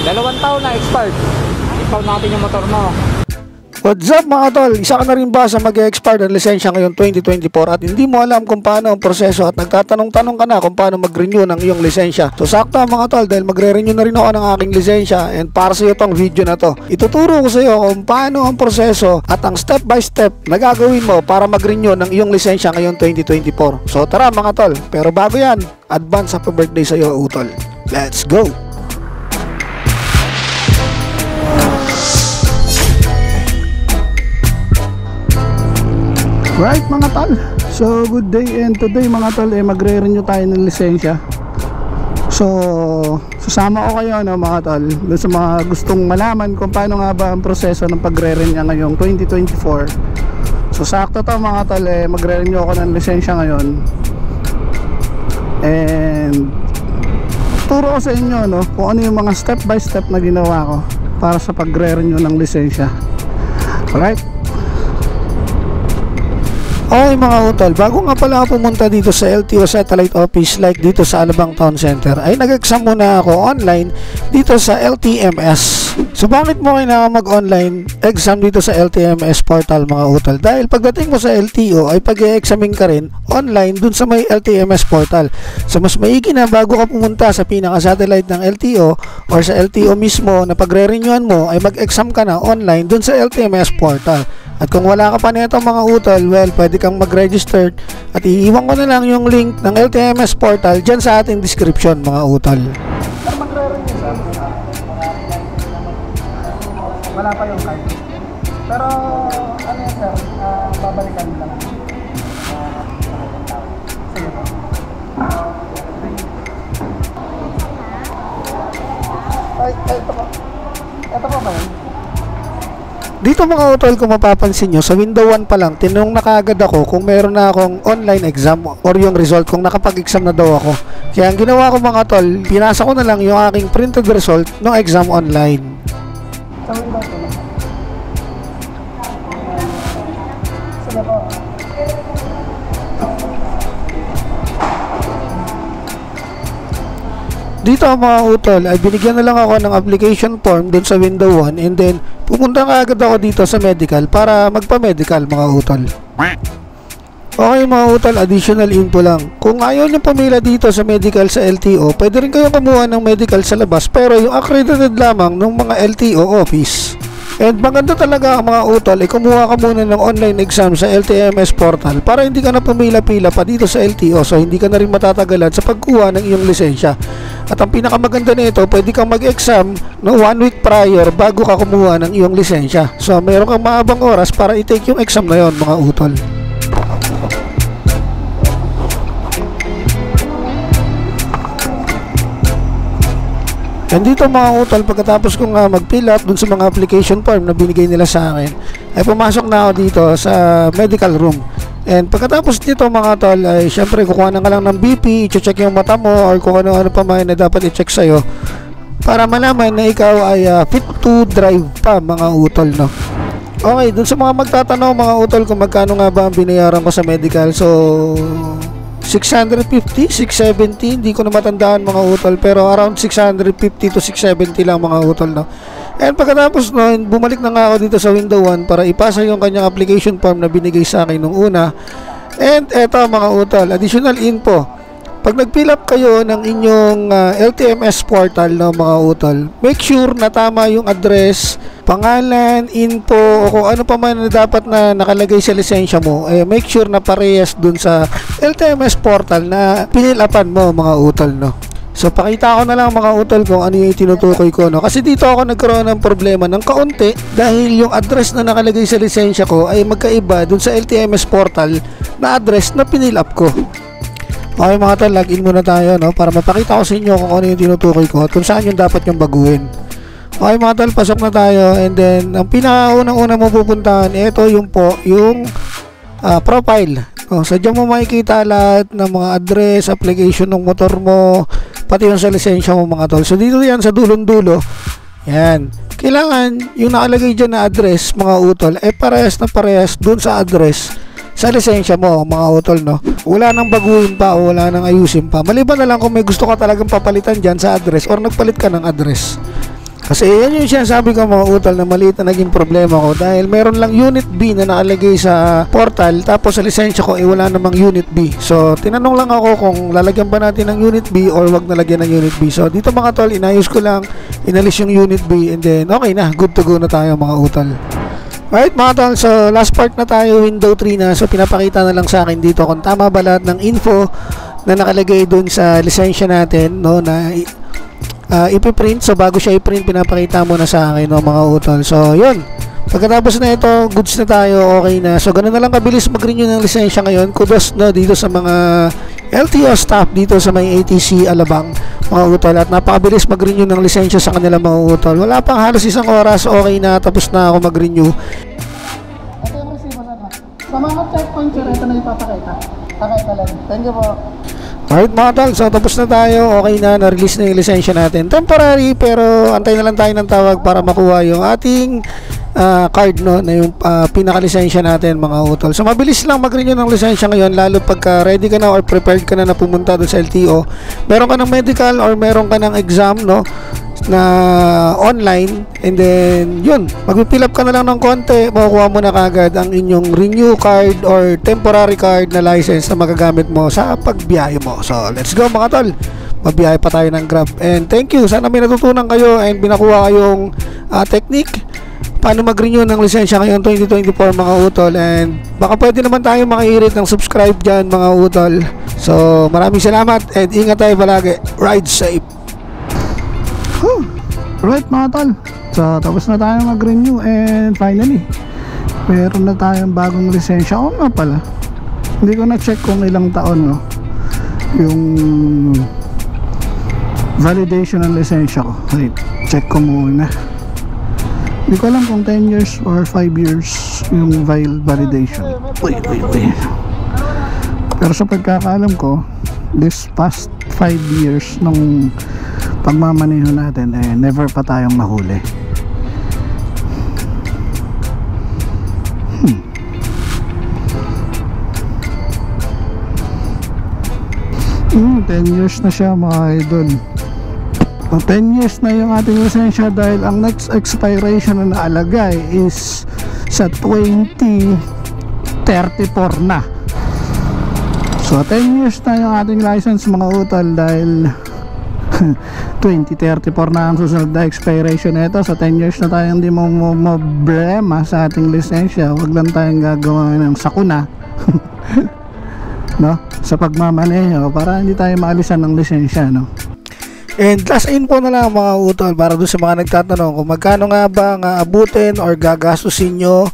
2 taon na expired. Ikaw natin yung motor mo. What's up mga tol? Isa ka na rin ba sa mag-expire ng lisensya ngayon 2024 at hindi mo alam kung paano ang proseso at nagtatanong-tanong ka na kung paano mag-renew ng iyong lisensya? So sakto mga tol, dahil magre-renew na rin ako ng aking lisensya, and para sa iyo tong video na to. Ituturo ko sa iyo kung paano ang proseso at ang step by step na gagawin mo para mag-renew ng iyong lisensya ngayon 2024. So tara mga tol, pero bago yan, advance happy birthday sa iyo utol. Let's go! Right mga tol, so good day, and today mga tol magre-renew tayo ng lisensya. So sasama ko kayo mga tol doon sa mga gustong malaman kung paano nga ba ang proseso ng pagre-renew ngayong 2024. So sakto to mga tol, magre-renew ako ng lisensya ngayon, and turo ko sa inyo kung ano yung mga step by step na ginawa ko para sa pagre-renew ng lisensya. Alright. Okay mga utol, bago nga pala ako pumunta dito sa LTO Satellite Office like dito sa Alabang Town Center, ay nag-exam muna ako online dito sa LTMS. So bakit mo kailangan mag-online exam dito sa LTMS portal mga utol? Dahil pagdating mo sa LTO ay pag-e-examine ka rin online dun sa may LTMS portal. So mas maigi na bago ka pumunta sa pinaka-satellite ng LTO or sa LTO mismo na pagre-renewan mo ay mag-exam ka na online dun sa LTMS portal. At kung wala ka pa nito mga utol, well, pwede kang mag-register at iiwan ko na lang yung link ng LTMS portal dyan sa ating description mga utol. Wala pa yung card. Pero ano yan sir, babalikan lang. Sige po. Ay, ito po. Ito po ba yun? Dito mga utol, kung mapapansin nyo, sa window 1 pa lang, tinanong na kaagad ako kung meron na akong online exam or yung result, kung nakapag-exam na daw ako. Kaya ang ginawa ko mga tol, pinasa ko na lang yung aking printed result ng exam online. Sa window 2 lang. Sige po. Dito mga utol ay binigyan na lang ako ng application form dun sa window 1, and then pupunta ka agad ako dito sa medical para magpa-medical mga utol. Okay mga utol, additional info lang. Kung ayaw nyo pumila dito sa medical sa LTO, pwede rin kayong kumuha ng medical sa labas, pero yung accredited lamang ng mga LTO office. And maganda talaga ang mga utol, kumuha ka muna ng online exam sa LTMS portal para hindi ka na pumila-pila pa dito sa LTO, so hindi ka na rin matatagalan sa pagkuha ng iyong lisensya. At ang pinakamaganda nito, pwede kang mag-exam no 1 week prior bago ka kumuha ng iyong lisensya. So meron kang maabang oras para i-take yung exam na yon mga utol. And dito mga utol, pagkatapos kong mag-fill up dun sa mga application form na binigay nila sa akin, ay pumasok na ako dito sa medical room. And pagkatapos dito mga tol, ay syempre kukuha na ka lang ng BP, i-check yung mata mo or kung ano-ano pa man na dapat i-check sa'yo para malaman na ikaw ay fit to drive pa mga utol Okay, dun sa mga magtatanong mga utol kung magkano nga ba ang binayaran ko sa medical, so 650, 670, hindi ko na matandaan mga utol, pero around 650 to 670 lang mga utol And pagkatapos noon, bumalik na nga ako dito sa window 1 para ipasa yung kanyang application form na binigay sa akin nung una. And eto mga utol, additional info. Pag nag-fill up kayo ng inyong LTMS portal mga utol, make sure na tama yung address, pangalan, info, o kung ano pa man na dapat na nakalagay sa lisensya mo, make sure na parehas dun sa LTMS portal na pinilapan mo mga utol So pakita ko na lang mga utol kung ano yung tinutukoy ko kasi dito ako nagkaroon ng problema ng kaunti dahil yung address na nakalagay sa lisensya ko ay magkaiba dun sa LTMS portal na address na pinilap ko. Okay mga tol, login muna tayo para mapakita ko sa inyo kung ano yung tinutukoy ko at kung saan yung dapat yung baguhin. Okay mga tol, pasok na tayo, and then ang pinakaunang-una mo pupuntahan, ito yung profile. So dyan mo makikita lahat ng mga address, application ng motor mo, pati yung sa lisensya mo mga tol. So dito yan sa dulong-dulo, yan. Kailangan yung nakalagay dyan na address mga utol, parehas na parehas dun sa address sa lisensya mo mga utol Wala nang baguhin pa o wala nang ayusin pa. Maliban na lang kung may gusto ka talagang papalitan dyan sa address or nagpalit ka ng address. Kasi yan yung sinasabi ko mga utol na maliit na naging problema ko dahil meron lang unit B na nakalagay sa portal tapos sa lisensya ko wala namang unit B. So tinanong lang ako kung lalagyan ba natin ng unit B or wag nalagyan ng unit B. So dito mga tol, inayos ko lang, inalis yung unit B and then okay na, good to go na tayo mga utol. Alright mga tol, so last part na tayo, window 3 na. So pinapakita na lang sa akin dito kung tama ba lahat ng info na nakalagay dun sa lisensya natin, no, na ipiprint. So bago siya i-print, pinapakita mo na sa akin, no, mga utol. So yun, pagkatapos na ito, goods na tayo, okay na. So ganun na lang kabilis mag-renew ng lisensya ngayon. Kudos na dito sa mga LTO staff dito sa may ATC Alabang, mga utol, at napakabilis mag-renew ng lisensya sa kanila mga utol. Wala pang halos isang oras, okay na, tapos na ako mag-renew. Ito yung resibo na. Sa mga checkpoint, sir, ito na ipapakita. Pakita lang. Thank you po. Alright mga tol, so tapos na tayo, okay na, na-release na yung lisensya natin. Temporary, pero antay na lang tayo ng tawag para makuha yung ating card, no, na yung pinaka-lisensya natin mga utol. So mabilis lang mag-renew ng lisensya ngayon, lalo pagka ready ka na or prepared ka na pumunta doon sa LTO. Meron ka ng medical or meron ka ng exam, no, na online, and then yun, mag-fill up ka na lang ng konti, makukuha mo na kagad ang inyong renew card or temporary card na license na magagamit mo sa pagbiyahe mo. So let's go mga tol, mabiyahe pa tayo ng Grab. And thank you, sana may natutunan kayo and binakuha kayong technique paano mag-renew ng lisensya ngayon 2024 mga utol. And baka pwede naman tayo makahirit ng subscribe dyan mga utol. So maraming salamat and ingat tayo palagi, ride safe. Right mga tol, so tapos na tayo mag-renew and finally meron na tayong bagong lisensya. Oo nga pala, hindi ko na check kung ilang taon, no, yung validation ng lisensya ko. Wait, check ko muna. Hindi ko alam kung 10 years or 5 years yung validation. Wait. Pero sa pagkakaalam ko, this past 5 years nung pagmamaneho natin, never pa tayong mahuli. 10 years na siya mga idol. 10 years na yung ating lisensya dahil ang next expiration na naalagay is sa 2034 na. So 10 years na yung ating license mga utol dahil 2034 na ang susunod na expiration nito. So 10 years na tayo hindi mo problema sa ating lisensya. Huwag lang tayong gagawa ng sakuna no, sa pagmamaneho para hindi tayo maalisan ng lisensya, no. And last info na lang mga utol para doon sa mga nagtatanong kung magkano nga ba ang aabutin or gagastusin nyo,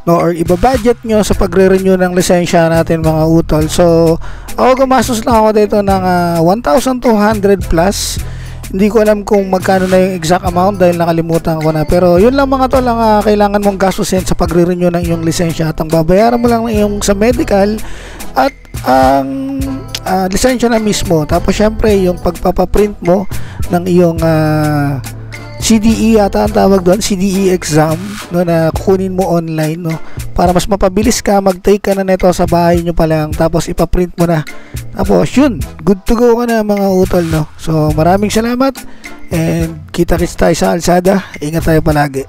no, or iba-budget nyo sa pagre-renew ng lisensya natin mga utol. So ako gumastos lang ako dito ng 1,200 plus. Hindi ko alam kung magkano na yung exact amount dahil nakalimutan ko na. Pero yun lang mga tol ang kailangan mong gastusin sa pagre-renew ng iyong lisensya. At ang babayaran mo lang yung sa medical at ang lisensya na mismo. Tapos syempre yung pagpapaprint mo ng iyong CDE yata ang tawag doon, CDE exam, no, na kukunin mo online, no, para mas mapabilis ka, mag-take ka na nito sa bahay nyo pa lang tapos ipaprint mo na. Tapos yun, good to go ka na mga utol, no. So maraming salamat and kita-kits tayo sa kalsada. Ingat tayo palagi.